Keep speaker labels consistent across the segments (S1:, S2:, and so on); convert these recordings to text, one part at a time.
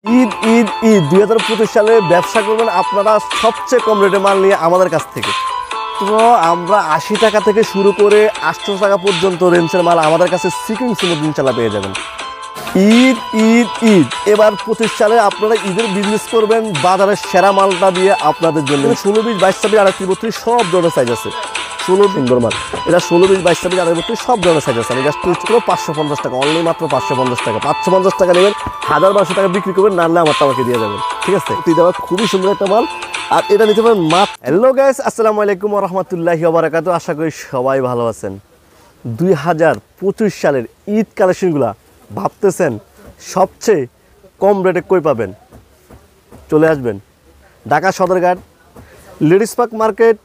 S1: ঈদ ঈদ ঈদ 2025 সালে ব্যবসা করবেন আপনারা সবচেয়ে কম রেটে মাল নিয়ে আমাদের কাছ থেকে। তো আমরা 80 টাকা থেকে শুরু করে 800 টাকা পর্যন্ত রেঞ্জের মাল আমাদের কাছে সিকুয়েন্সের মধ্যে ইনশাল্লাহ পেয়ে যাবেন। ঈদ ঈদ ঈদ এবার 25 সালে আপনারা ঈদের বিজনেস করবেন বাজারের সেরা মালটা দিয়ে আপনাদের জন্য 16, 20, 22, 26, 28, 32 সব ধরনের সাইজ আছে। 16 সুন্দর মাল, এটা 16, 20, 22, 26, 28, 32 সব ধরনের সাইজ আছে। আমি জাস্ট টুইট করবো 550 টাকা, অনলি মাত্র 550 টাকা। 550 টাকা নেবেন, 1000-1200 টাকা বিক্রি করবেন, নাহলে আমারটা আমাকে দিয়ে যাবেন। ঠিক আছে, তুই দেওয়া খুবই সুন্দর একটা মাল, আর এটা নিতে পারেন মাত্র। হ্যালো গাইস, আসসালামু আলাইকুম ওয়া রাহমাতুল্লাহি ওয়া বারাকাতুহু। আশা করি সবাই ভালো আছেন। 2025 সালের ঈদ কালেকশনগুলো ভাবতেছেন সবচেয়ে কম রেটে কই পাবেন? চলে আসবেন Dhaka Sadarghat ladies park market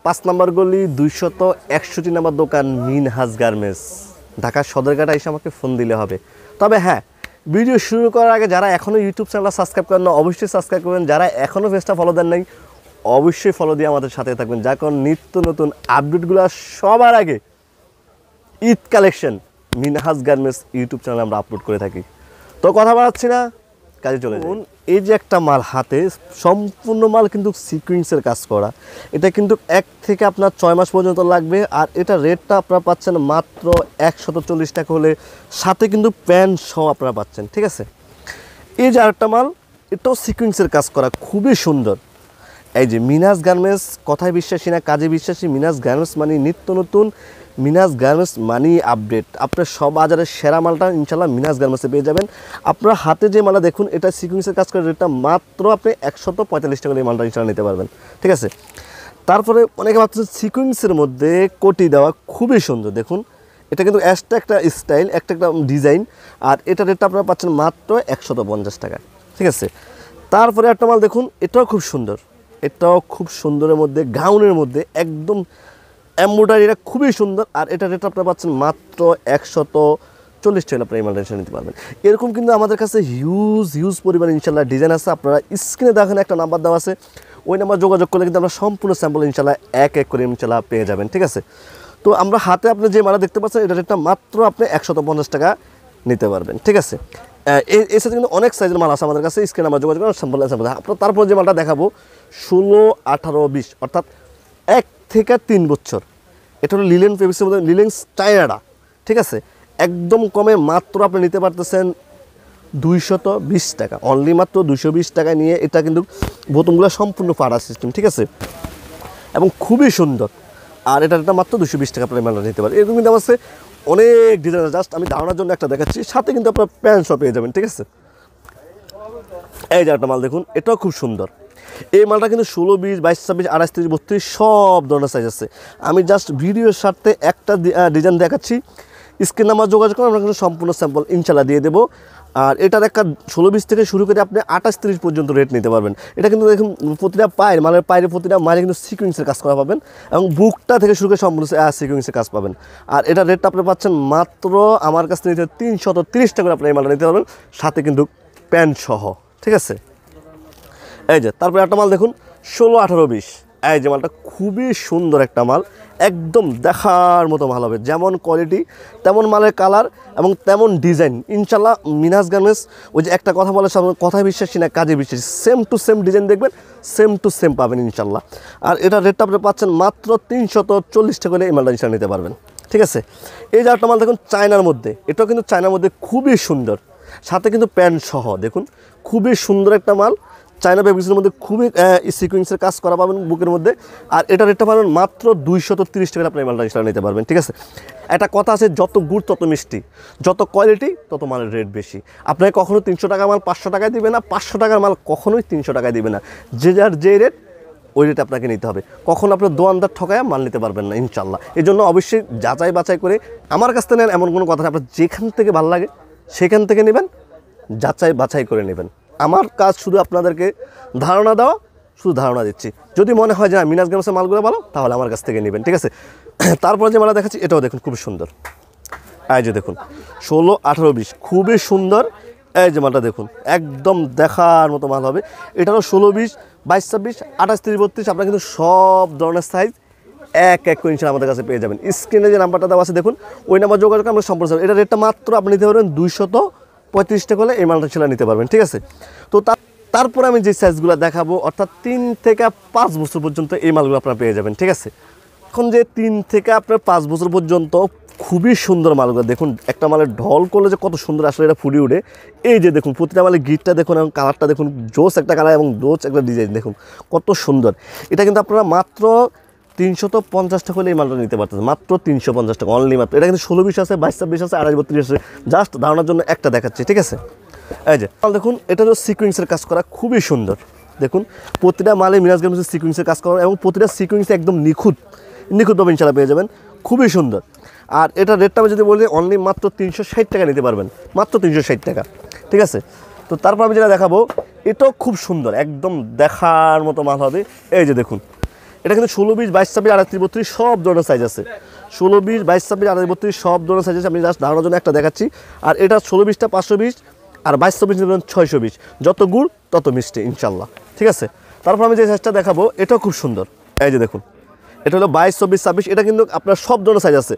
S1: 5 নম্বর গলি 261 নম্বর দোকান মিনহাজ গার্মেন্টস, ঢাকা সদরঘাট এসে আমাকে ফোন দিলে হবে। তবে হ্যাঁ, ভিডিও শুরু করার আগে যারা এখনও ইউটিউব চ্যানেলটা সাবস্ক্রাইব করেন না অবশ্যই সাবস্ক্রাইব করবেন, যারা এখনও পেজটা ফলো দেন নাই অবশ্যই ফলো দিয়ে আমাদের সাথে থাকবেন, যার কারণ নিত্য নতুন আপডেটগুলো সবার আগে Eid collection Minhaj garments YouTube চ্যানেলে আমরা আপলোড করে থাকি। তো কথা বাড়াচ্ছি না, কাজে চলে যান। এই যে একটা মাল হাতে, সম্পূর্ণ মাল কিন্তু সিকুয়েন্সের কাজ করা, এটা কিন্তু 1 থেকে আপনার 6 মাস পর্যন্ত লাগবে। আর এটা রেটটা আপনারা পাচ্ছেন মাত্র 140 টাকা হলে, সাথে কিন্তু প্যান্ট সহ আপনারা পাচ্ছেন। ঠিক আছে, এই যে আরেকটা মাল, এটাও সিকুয়েন্সের কাজ করা, খুবই সুন্দর। এই যে মিনহাজ গার্মেন্টস, কথায় বিশ্বাসী না কাজে বিশ্বাসী। মিনহাজ গার্মেন্টস মানে নিত্য নতুন, মিনহাজ গার্মেন্টস মানি আপডেট। আপনার সব বাজারের সেরা মালটা ইনশাল্লাহ মিনহাজ গার্মেন্টসে পেয়ে যাবেন। আপনার হাতে যে মালটা দেখুন, এটা সিকুয়েন্সের কাজ করে, রেটটা মাত্র আপনি 145 টাকা এই মালটা ইনশাল্লাহ নিতে পারবেন। ঠিক আছে, তারপরে অনেকে ভাবছেন সিকুয়েন্সের মধ্যে কোটি দেওয়া, খুবই সুন্দর। দেখুন, এটা কিন্তু একটা স্টাইল, একটা ডিজাইন, আর এটা রেটটা আপনারা পাচ্ছেন মাত্র 150 টাকা। ঠিক আছে, তারপরে একটা মাল দেখুন, এটাও খুব সুন্দর, এটাও খুব সুন্দরের মধ্যে, গাউনের মধ্যে একদম এমব্রয়ডারি, এটা খুবই সুন্দর। আর এটা রেট আপনারা পাচ্ছেন মাত্র 140 টাকা, আপনারা এই মালটা নিতে পারবেন। এরকম কিন্তু আমাদের কাছে হিউজ পরিমাণে ইনশাল্লাহ ডিজাইন আছে। আপনারা স্ক্রিনে দেখেন একটা নাম্বার দেওয়া আছে, ওই নাম্বার যোগাযোগ করলে কিন্তু আমরা সম্পূর্ণ স্যাম্পল ইনশাল্লাহ এক করে ইনশাল্লাহ পেয়ে যাবেন। ঠিক আছে, তো আমরা হাতে আপনি যে মালটা দেখতে পাচ্ছেন, এটা রেটটা মাত্র আপনি 150 টাকা নিতে পারবেন। ঠিক আছে, এর সাথে কিন্তু অনেক সাইজের মাল আছে আমাদের কাছে, স্ক্রিনে আমরা যোগাযোগ করেন স্যাম্পল আপনার। তারপর যে মালটা দেখাবো 16, 18, 20 অর্থাৎ 1 থেকে 3 বছর, এটা হলো লিলেন ফেব্রিক্সের মধ্যে, লিলেন চায়নাটা। ঠিক আছে, একদম কমে মাত্র আপনি নিতে পারতেছেন 220 টাকা, অনলি মাত্র 220 টাকায় নিয়ে। এটা কিন্তু বোতামগুলো সম্পূর্ণ পাড়া সিস্টেম। ঠিক আছে, এবং খুবই সুন্দর। আর এটা মাত্র 220 টাকা আপনার মালটা নিতে পারেন। এরকম কিন্তু আমার কাছে অনেক ডিজাইন, জাস্ট আমি ধারণার জন্য একটা দেখাচ্ছি, সাথে কিন্তু আপনার প্যান্ট সব পেয়ে যাবেন। ঠিক আছে, এই যে একটা মাল দেখুন, এটাও খুব সুন্দর। এই মালটা কিন্তু 16, 20, 22, 26, 28, 30, 32 সব ধরনের সাইজ আছে। আমি জাস্ট ভিডিওর সাথে একটা ডিজাইন দেখাচ্ছি, স্ক্রিন নাম্বার যোগাযোগ করে আমরা কিন্তু সম্পূর্ণ স্যাম্পল ইনশাল্লাহ দিয়ে দেবো। আর এটার একটা 16, 20 থেকে শুরু করে আপনি 28, 30 পর্যন্ত রেট নিতে পারবেন। এটা কিন্তু দেখুন প্রতিটা মালের পায়ের প্রতিটা মালে কিন্তু সিকুয়েন্সের কাজ করা পাবেন, এবং বুকটা থেকে শুরু করে সম্পূর্ণ সিকুয়েন্সের কাজ পাবেন। আর এটা রেটটা আপনি পাচ্ছেন মাত্র আমার কাছ থেকে 330 টাকা করে আপনি এই মালটা নিতে পারবেন, সাথে কিন্তু প্যান্ট সহ। ঠিক আছে, এই যে তারপরে একটা মাল দেখুন 16, 18, 20, এই যে মালটা খুবই সুন্দর একটা মাল, একদম দেখার মতো মাল হবে। যেমন কোয়ালিটি তেমন মালের কালার এবং তেমন ডিজাইন ইনশাল্লাহ মিনহাজ গার্মেন্টস। ওই যে একটা কথা বলে, কথায় বিশ্বাসী না কাজে বিশ্বাসী, সেম টু সেম ডিজাইন দেখবেন, সেম টু সেম পাবেন ইনশাল্লাহ। আর এটা রেটটা আপনি পাচ্ছেন মাত্র 340 টাকা করে এই মালটা ইনশাল্লাহ নিতে পারবেন। ঠিক আছে, এই যে একটা মাল দেখুন চায়নার মধ্যে, এটাও কিন্তু চায়নার মধ্যে খুবই সুন্দর, সাথে কিন্তু প্যান্ট সহ। দেখুন খুবই সুন্দর একটা মাল, চায়না ফেব্রিক্সের মধ্যে খুবই সিকুয়েন্সের কাজ করা পাবেন বুকের মধ্যে। আর এটা রেটটা পাবেন মাত্র 230 টাকা আপনি মালটা ইনশাল্লাহ নিতে পারবেন। ঠিক আছে, একটা কথা আছে, যত গুড় তত মিষ্টি, যত কোয়ালিটি তত মালের রেট বেশি। আপনাকে কখনো 300 টাকার মাল 500 টাকায় দিবে না, 500 টাকার মাল কখনোই 300 টাকায় দিবে না। যে যার যে রেট, ওই রেট আপনাকে নিতে হবে। কখনো আপনার দোয়ানদার ঠকায় মাল নিতে পারবেন না ইনশাল্লাহ। এই জন্য অবশ্যই যাচাই বাছাই করে আমার কাছ থেকে নেন, এমন কোনো কথা আপনার যেখান থেকে ভালো লাগে সেখান থেকে নেবেন, যাচাই বাছাই করে নেবেন। আমার কাজ শুধু আপনাদেরকে ধারণা দেওয়া, শুধু ধারণা দিচ্ছি। যদি মনে হয় যে না মিনহাজ গার্মেন্টসের মালগুলো ভালো, তাহলে আমার কাছ থেকে নেবেন। ঠিক আছে, তারপরে যে মালটা দেখাচ্ছি এটাও দেখুন খুব সুন্দর। এই যে দেখুন 16, 18, 20 খুবই সুন্দর। এই যে মালটা দেখুন, একদম দেখার মতো মাল হবে। এটারও 16, 20, 22, 26, 28, 30, 32 আপনারা কিন্তু সব ধরনের সাইজ এক করে ইনশাল্লাহ আমাদের কাছে পেয়ে যাবেন। স্ক্রিনে যে নাম্বারটা দেওয়া আছে দেখুন, ওই নাম্বার যোগাযোগ আমরা সম্পূর্ণ। এটা রেটটা মাত্র আপনি নিতে পারবেন 35 টাকা হলে এই মালটা ইনশাল্লাহ নিতে পারবেন। ঠিক আছে, তো তারপরে আমি যে সাইজগুলো দেখাবো অর্থাৎ 3 থেকে 5 বছর পর্যন্ত এই মালগুলো আপনারা পেয়ে যাবেন। ঠিক আছে, এখন যে 3 থেকে আপনার 5 বছর পর্যন্ত খুবই সুন্দর মালগুলো দেখুন, একটা মালের ঢল করলে যে কত সুন্দর আসলে এটা ফুটে উঠে। এই যে দেখুন প্রতিটা মালের গিটটা দেখুন এবং কালারটা দেখুন, জোস একটা কালার এবং জোস একটা ডিজাইন দেখুন কত সুন্দর। এটা কিন্তু আপনারা মাত্র 350 টাকা হলে এই মালটা নিতে পারতেছেন, মাত্র 350 টাকা অনলি মাত্র। এটা কিন্তু 16-20 আছে, 22-26 আছে, 28-32 আছে, জাস্ট ধারণার জন্য একটা দেখাচ্ছি। ঠিক আছে, এই যে দেখুন এটা হলো সিকুয়েন্সের কাজ করা, খুবই সুন্দর। দেখুন প্রতিটা মালে মিরাজ গার্মেন্টসের সিকুয়েন্সের কাজ করা এবং প্রতিটা সিকুয়েন্স একদম নিখুঁতভাবে ইনশাল্লাহ পেয়ে যাবেন, খুবই সুন্দর। আর এটা রেটটা আমি যদি বলি অনলি মাত্র 360 টাকা নিতে পারবেন, মাত্র 360 টাকা। ঠিক আছে, তো তারপর আমি যেটা দেখাবো এটাও খুব সুন্দর, একদম দেখার মতো মাল হবে। এই যে দেখুন এটা কিন্তু 16-20, 22-26, 28-32 সব ধরনের সাইজ আছে। 16-20, 22-26, 28-32 সব ধরনের সাইজ আছে। আমি জাস্ট ধারণার জন্য একটা দেখাচ্ছি। আর এটা 16-20টা 520 আর 22-26 নেবেন 620, যত গুড় তত মিষ্টি ইনশাল্লাহ। ঠিক আছে, তারপর আমি যে সাইজটা দেখাবো এটাও খুব সুন্দর। এই যে দেখুন এটা হলো 22-24-26, এটা কিন্তু আপনার সব ধরনের সাইজ আছে,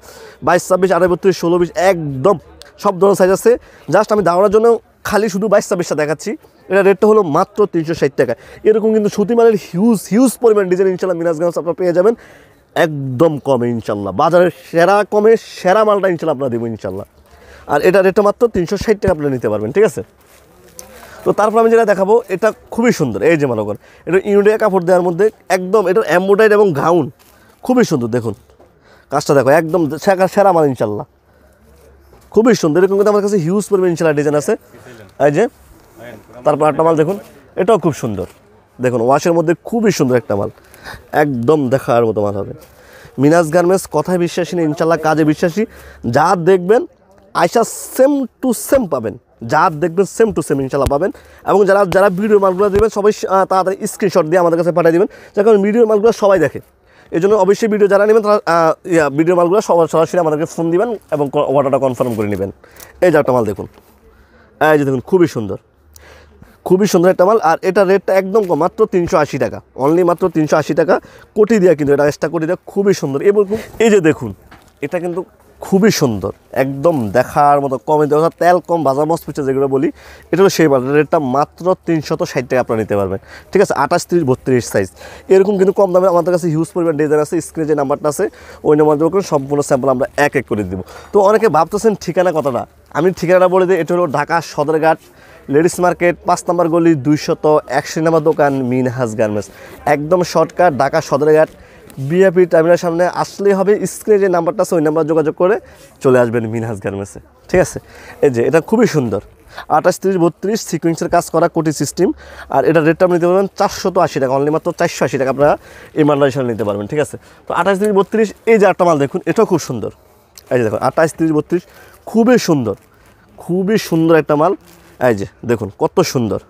S1: 22-26, 28-32, 16-20 একদম সব ধরনের সাইজ আছে। জাস্ট আমি ধারণার জন্য খালি শুধু 22-26টা দেখাচ্ছি। এটা রেটটা হলো মাত্র 360 টাকা। এরকম কিন্তু সুতি মালের হিউজ পরিমাণ ডিজাইন ইনশাল্লাহ মিরাজ গার্মেন্টস আপনারা পেয়ে যাবেন একদম কমে ইনশাল্লাহ, বাজারের সেরা কমে সেরা মালটা ইনশাল্লাহ আপনারা দেবো ইনশাল্লাহ। আর এটা রেটটা মাত্র 360 টাকা আপনারা নিতে পারবেন। ঠিক আছে, তো তারপর আমি যেটা দেখাবো এটা খুবই সুন্দর। এই যে মনে করেন এটা ইউনিক কাপড় দেওয়ার মধ্যে একদম এটা এমব্রয়ডারি এবং গাউন খুবই সুন্দর। দেখুন কাজটা দেখো একদম সেরা মাল ইনশাল্লাহ, খুবই সুন্দর। এরকম কিন্তু আমার কাছে হিউজ পরিমাণ ইনশাল্লাহ ডিজাইন আছে। এই যে তারপর একটা মাল দেখুন এটাও খুব সুন্দর, দেখুন ওয়াশের মধ্যে খুবই সুন্দর একটা মাল, একদম দেখার মতো মাল হবে। মিনাজ গার্মেন্টস কথায় বিশ্বাসী না ইনশাল্লাহ কাজে বিশ্বাসী। যা দেখবেন আয়সা সেম টু সেম পাবেন, যা দেখবেন সেম টু সেম ইনশাল্লাহ পাবেন। এবং যারা ভিডিও মালগুলো দেবেন সবাই তাড়াতাড়ি স্ক্রিনশট দিয়ে আমাদের কাছে পাঠিয়ে দেবেন, যার কারণ ভিডিও মালগুলো সবাই দেখে। এই জন্য অবশ্যই ভিডিও যারা নেবেন তারা ভিডিও মালগুলো সরাসরি আমাদেরকে ফোন দিবেন এবং অর্ডারটা কনফার্ম করে নেবেন। এই যে একটা মাল দেখুন, এই যে দেখুন খুবই সুন্দর একটা মাল। আর এটা রেটটা একদম কম, মাত্র 380 টাকা, অনলি মাত্র 380 টাকা। কোটি দেওয়া কিন্তু এটা এক্সট্রা কোটি দেওয়া, খুবই সুন্দর। এবং এই যে দেখুন এটা কিন্তু খুবই সুন্দর, একদম দেখার মতো কমে দেওয়া, তেল কম ভাজা মস পিঠা যেগুলো বলি, এটা হলো সেই মাল। রেটটা মাত্র 360 টাকা আপনারা নিতে পারবেন। ঠিক আছে, 28, 30, 32 সাইজ এরকম কিন্তু কম দামে আমাদের কাছে হিউজ পরিমাণ ডিজাইন আছে। স্ক্রিনে যে নাম্বারটা আছে ওই নাম্বার দেবো, সম্পূর্ণ স্যাম্পল আমরা এক করে দেবো। তো অনেকে ভাবতেছেন ঠিকানা কথাটা, আমি ঠিকানাটা বলে দিই। এটা হলো ঢাকা সদরঘাট লেডিস মার্কেট 5 নম্বর গলি 261 নম্বর দোকান মিনহাজ গার্মেন্টস, একদম শর্টকাট ঢাকা সদরঘাট বিআরপি টার্মিনালের সামনে আসলেই হবে। স্ক্রিনে যে নাম্বারটা আছে ওই নাম্বার যোগাযোগ করে চলে আসবেন মিনহাজ গার্মেন্টসে। ঠিক আছে, এই যে এটা খুবই সুন্দর 28, 30, 32 সিকুয়েন্সের কাজ করা কোটি সিস্টেম। আর এটা রেটটা আপনি নিতে পারবেন 480 টাকা, অনলি মাত্র 480 টাকা আপনারা এই মালটা হিসাবে নিতে পারবেন। ঠিক আছে, তো 28, 30, 32 এই যে একটা মাল দেখুন এটাও খুব সুন্দর। এই যে দেখুন 28, 30, 32 খুবই সুন্দর একটা মাল। এই যে দেখুন কত সুন্দর।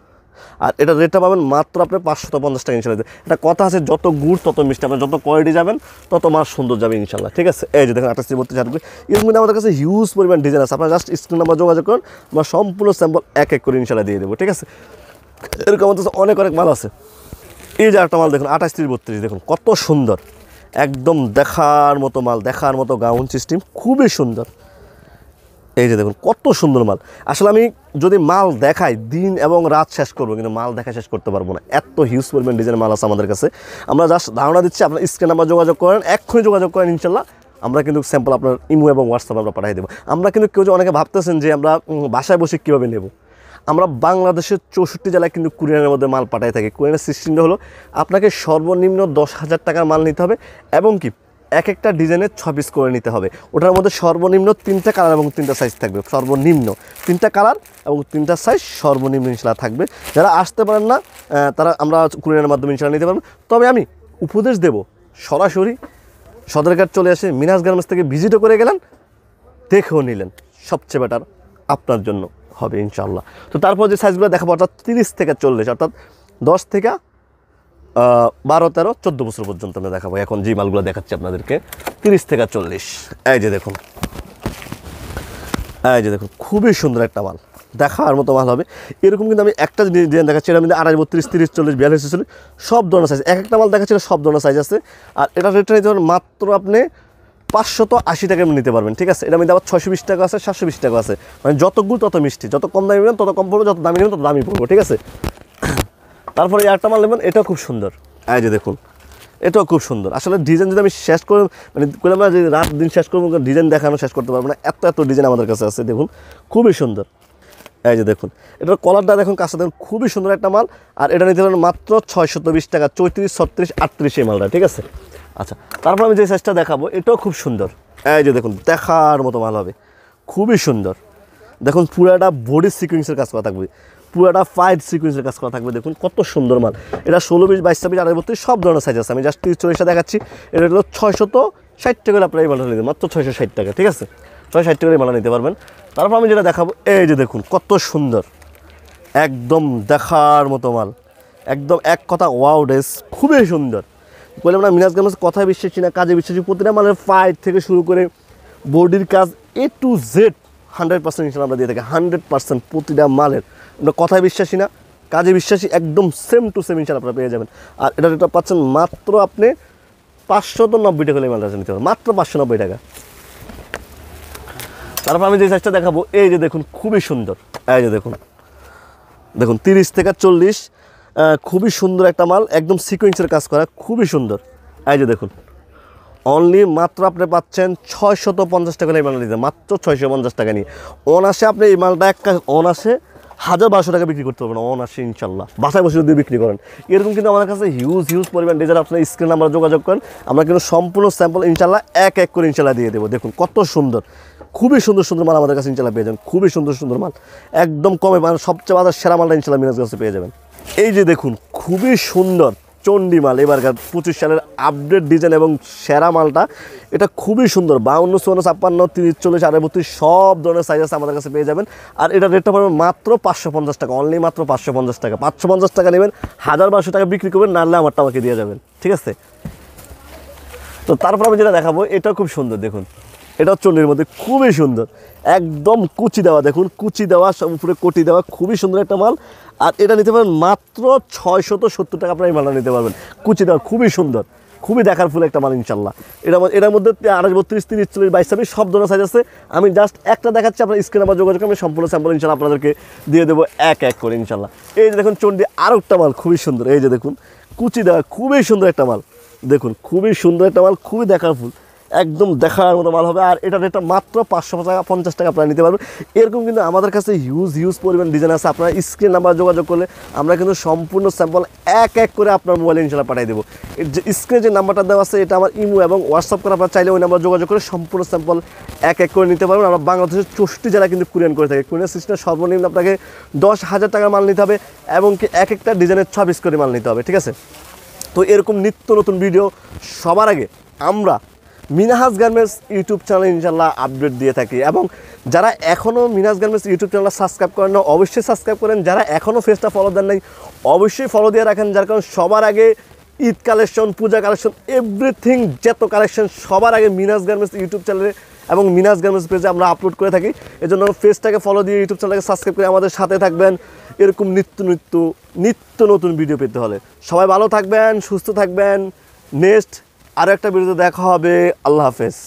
S1: আর এটা রেটটা পাবেন মাত্র আপনার 550 টাকা ইনশাল্লাহ। এটা কথা আছে যত গুড় তত মিষ্টি, আপনার যত কোয়ালিটি যাবেন তত মাছ সুন্দর যাবে ইনশাল্লাহ। ঠিক আছে, এই যে দেখুন 28, 32 হাজার এর মধ্যে আমাদের কাছে হিউজ পরিমাণ ডিজাইন আছে। আপনারা জাস্ট স্ক্রিন নাম্বার যোগাযোগ করুন, আমরা সম্পূর্ণ স্যাম্পল এক করে ইনশাল্লাহ দিয়ে দেবো। ঠিক আছে, এরকম আমাদের অনেক মাল আছে। এই যে একটা মাল দেখুন 28, 30, 32 দেখুন কত সুন্দর, একদম দেখার মতো মাল, দেখার মতো গাউন সিস্টেম, খুবই সুন্দর। এই যে দেখুন কত সুন্দর মাল। আসলে আমি যদি মাল দেখাই দিন এবং রাত শেষ করবো, কিন্তু মাল দেখা শেষ করতে পারবো না, এত হিউজ পরিমাণ ডিজাইন মাল আছে আমাদের কাছে। আমরা জাস্ট ধারণা দিচ্ছি, আপনার স্ক্রিন নাম্বার যোগাযোগ করেন, এক্ষুনি যোগাযোগ করেন ইনশাল্লাহ। আমরা কিন্তু স্যাম্পল আপনার ইমো এবং হোয়াটসঅ্যাপে আমরা পাঠিয়ে দেবো। আমরা কিন্তু কেউ যে অনেকে ভাবতেছেন যে আমরা বাসায় বসে কীভাবে নেব, আমরা বাংলাদেশের 64 জেলায় কিন্তু কুরিয়ারের মধ্যে মাল পাঠাই থাকি। কুরিয়ারের সিস্টেমটা হলো আপনাকে সর্বনিম্ন 10,000 টাকার মাল নিতে হবে এবং কি এক একটা ডিজাইনের 6 পিস করে নিতে হবে। ওটার মধ্যে সর্বনিম্ন 3টা কালার এবং 3টা সাইজ থাকবে, সর্বনিম্ন 3টা কালার এবং 3টা সাইজ সর্বনিম্ন ইনশাল্লাহ থাকবে। যারা আসতে পারেন না তারা আমরা কুরিয়ারের মাধ্যমে ইনশাল্লাহ নিতে পারবেন। তবে আমি উপদেশ দেব, সরাসরি সদরঘাট চলে আসে মিনহাজ গার্মেন্টস থেকে ভিজিটও করে গেলেন, দেখেও নিলেন, সবচেয়ে বেটার আপনার জন্য হবে ইনশাল্লাহ। তো তারপর যে সাইজগুলো দেখাবো অর্থাৎ 30 থেকে 40, অর্থাৎ 10 থেকে 12, 13, 14 বছর পর্যন্ত আমরা দেখাবো। এখন যে মালগুলো দেখাচ্ছি আপনাদেরকে 30 থেকে 40। এই যে দেখুন খুবই সুন্দর একটা মাল, দেখার মতো মাল হবে। এরকম কিন্তু আমি একটা ডিজাইন দেখাচ্ছি, এটা কিন্তু 28, 32, 30, 40, 42, 40 সব ধরনের সাইজ, এক একটা মাল দেখাচ্ছিল সব ধরনের সাইজ আছে। আর এটা রেটটা নিতে পারেন মাত্র আপনি 580 টাকা নিতে পারবেন, ঠিক আছে। এটা মধ্যে আবার 620 টাকা আছে, 720 টাকা আছে, মানে যত গুড় তত মিষ্টি, যত কম দামি নেবেন তত কম পড়বে, যত দামি নেবেন তত দামি পড়বে, ঠিক আছে। তারপরে এই একটা মাল নেবেন, এটাও খুব সুন্দর, এই যে দেখুন, এটাও খুব সুন্দর। আসলে ডিজাইন যদি আমি শেষ করে মানে বললাম না যে রাত দিন শেষ করবো, ডিজাইন দেখানো শেষ করতে পারবো না, এত ডিজাইন আমাদের কাছে আছে, দেখুন খুবই সুন্দর। এই যে দেখুন, এটার কলারটা দেখুন, কাছে দেখুন, খুবই সুন্দর একটা মাল। আর এটা নিতে পারেন মাত্র 620 টাকা, 34, 36, 38 এই মালটা, ঠিক আছে। আচ্ছা, তারপর আমি যে সাইজটা দেখাবো, এটাও খুব সুন্দর। এই যে দেখুন, দেখার মতো মাল হবে, খুবই সুন্দর। দেখুন পুরাটা বডি সিকুয়েন্সের কাজ করা থাকবে, পুরাটা ফাইট সিকুয়েন্সের কাজ করা থাকবে, দেখুন কত সুন্দর মাল। এটা 16, 20, 22, 26, 28, 32 সব ধরনের সাইজ আছে। আমি জাস্ট 30, 40টা দেখাচ্ছি। এটা হলো 660 টাকা আপনার এই মালটা নিতে, মাত্র 660 টাকা, ঠিক আছে। 660 টাকা এই মালটা নিতে পারবেন। তারপর আমি যেটা দেখাবো, এই যে দেখুন কত সুন্দর, একদম দেখার মতো মাল, একদম এক কথা ওয়াও ড্রেস, খুবই সুন্দর। বললাম না মিনাজ গার্মেন্টস কথায় বিশ্বাসী না, কাজে বিশ্বাসী। প্রতিটা মালের ফাইট থেকে শুরু করে বডির কাজ A to Z 100% ইনশাল্লাহ আমরা দিয়ে থাকি, 100% প্রতিটা মালের। আমরা কথায় বিশ্বাসী না, কাজে বিশ্বাসী, একদম সেম টু সেম ইনশাল্লাহ আপনারা পেয়ে যাবেন। আর এটা পাচ্ছেন মাত্র আপনি 590 টাকা হলে মালটা নিতে পারবেন, মাত্র 590 টাকা। তারপর আমি যে সাইজটা দেখাবো, এই যে দেখুন খুবই সুন্দর, এই যে দেখুন, দেখুন 30 থেকে 40, খুবই সুন্দর একটা মাল, একদম সিকোয়েন্সের কাজ করা, খুবই সুন্দর। এই যে দেখুন, অনলি মাত্র আপনি পাচ্ছেন 650 টাকা এই মালটা নিতে, মাত্র 650 টাকা নিয়ে অনাসে আপনি এই মালটা অনাসে 1000-1200 টাকা বিক্রি করতে পারবেন, অনাসে ইনশাল্লাহ, বাসায় বসে যদি বিক্রি করেন। এরকম কিন্তু আমাদের কাছে হিউজ পরিমাণ ডিজাইন, আপনার স্ক্রিন নাম্বার যোগাযোগ করেন, আমরা কিন্তু সম্পূর্ণ স্যাম্পল ইনশাল্লাহ এক করে ইনশাল্লাহ দিয়ে দেবো। দেখুন কত সুন্দর, খুবই সুন্দর মাল আমাদের কাছে ইনশাল্লাহ পেয়ে যাবেন, খুবই সুন্দর মাল, একদম কমে, মানে সবচেয়ে বাজার সেরা মালটা ইনশাল্লাহ মিনাজ কাছে পেয়ে যাবেন। এই যে দেখুন খুবই সুন্দর চণ্ডী মাল, এবারকার 25 সালের আপডেট ডিজাইন এবং সেরা মালটা, এটা খুবই সুন্দর। 52, 54, 56, 30, 40, 38 সব ধরনের সাইজ আছে আমাদের কাছে পেয়ে যাবেন। আর এটা রেটটা পাবেন মাত্র 550 টাকা, অনলি মাত্র 550 টাকা। 550 টাকা নেবেন, 1000-1200 টাকা বিক্রি করবেন, নাহলে আমারটা আমাকে দিয়ে যাবেন, ঠিক আছে। তো তারপর আমি যেটা দেখাবো, এটাও খুব সুন্দর, দেখুন এটাও চণ্ডীর মধ্যে খুবই সুন্দর, একদম কুচি দেওয়া, দেখুন কুচি দেওয়া, উপরে কোটি দেওয়া, খুবই সুন্দর একটা মাল। আর এটা নিতে পারেন মাত্র 670 টাকা, আপনার এই মালটা নিতে পারবেন, কুচি দেওয়া, খুবই সুন্দর, খুবই দেখার ফুল একটা মাল ইনশাল্লাহ। এটার মধ্যে 28, 32, 30, 40, 22, 26 সব ধরনের সাইজ আছে। আমি জাস্ট একটা দেখাচ্ছি, আপনার স্ক্রিনে আবার যোগাযোগ, আমি সম্পূর্ণ স্যাম্পল ইনশাল্লাহ আপনাদেরকে দিয়ে দেবো এক করে ইনশাল্লাহ। এই যে দেখুন চণ্ডী আরও একটা মাল, খুবই সুন্দর, এই যে দেখুন কুচি দেওয়া, খুবই সুন্দর একটা মাল, দেখুন খুবই সুন্দর একটা মাল, খুবই দেখার ফুল, একদম দেখার মতো মাল হবে। আর এটা রেটটা মাত্র 550 টাকা আপনারা নিতে পারবেন। এরকম কিন্তু আমাদের কাছে হিউজ পরিমাণ ডিজাইন আছে। আপনারা স্ক্রিন নাম্বার যোগাযোগ করলে আমরা কিন্তু সম্পূর্ণ স্যাম্পল এক করে আপনার মোবাইলে ইনশাল্লাহ পাঠিয়ে দেবো। যে স্ক্রিনে যে নাম্বারটা দেওয়া আছে, এটা আমার ইমো এবং হোয়াটসঅ্যাপ করে আপনারা চাইলে ওই নাম্বার যোগাযোগ করে সম্পূর্ণ স্যাম্পল এক করে নিতে পারবেন। আমরা বাংলাদেশের 64 জেলা কিন্তু কুরিয়ার করে থাকি। কুরিয়ার সিস্টেম সর্বনিম্ন আপনাকে 10,000 টাকার মাল নিতে হবে এবং কি একটা ডিজাইনের 6 পিস করে মাল নিতে হবে, ঠিক আছে। তো এরকম নিত্য নতুন ভিডিও সবার আগে আমরা মিনহাজ গার্মেন্টস ইউটিউব চ্যানেল ইনশাল্লাহ আপডেট দিয়ে থাকি। এবং যারা এখনও মিনহাজ গার্মেন্টস ইউটিউব চ্যানেলটা সাবস্ক্রাইব করেন না, অবশ্যই সাবস্ক্রাইব করেন। যারা এখনও ফেসটা ফলো দেন নাই, অবশ্যই ফলো দিয়ে রাখেন। যার কারণ সবার আগে ঈদ কালেকশন, পূজা কালেকশন, এভরিথিং যত কালেকশন সবার আগে মিনহাজ গার্মেন্টস ইউটিউব চ্যানেলে এবং মিনহাজ গার্মেন্টস পেজে আমরা আপলোড করে থাকি। এজন্য ফেসটাকে ফলো দিয়ে ইউটিউব চ্যানেলটাকে সাবস্ক্রাইব করে আমাদের সাথে থাকবেন এরকম নিত্য নতুন ভিডিও পেতে হলে। সবাই ভালো থাকবেন, সুস্থ থাকবেন। নেক্সট আরও একটা ভিডিওতে দেখা হবে। আল্লাহ হাফেজ।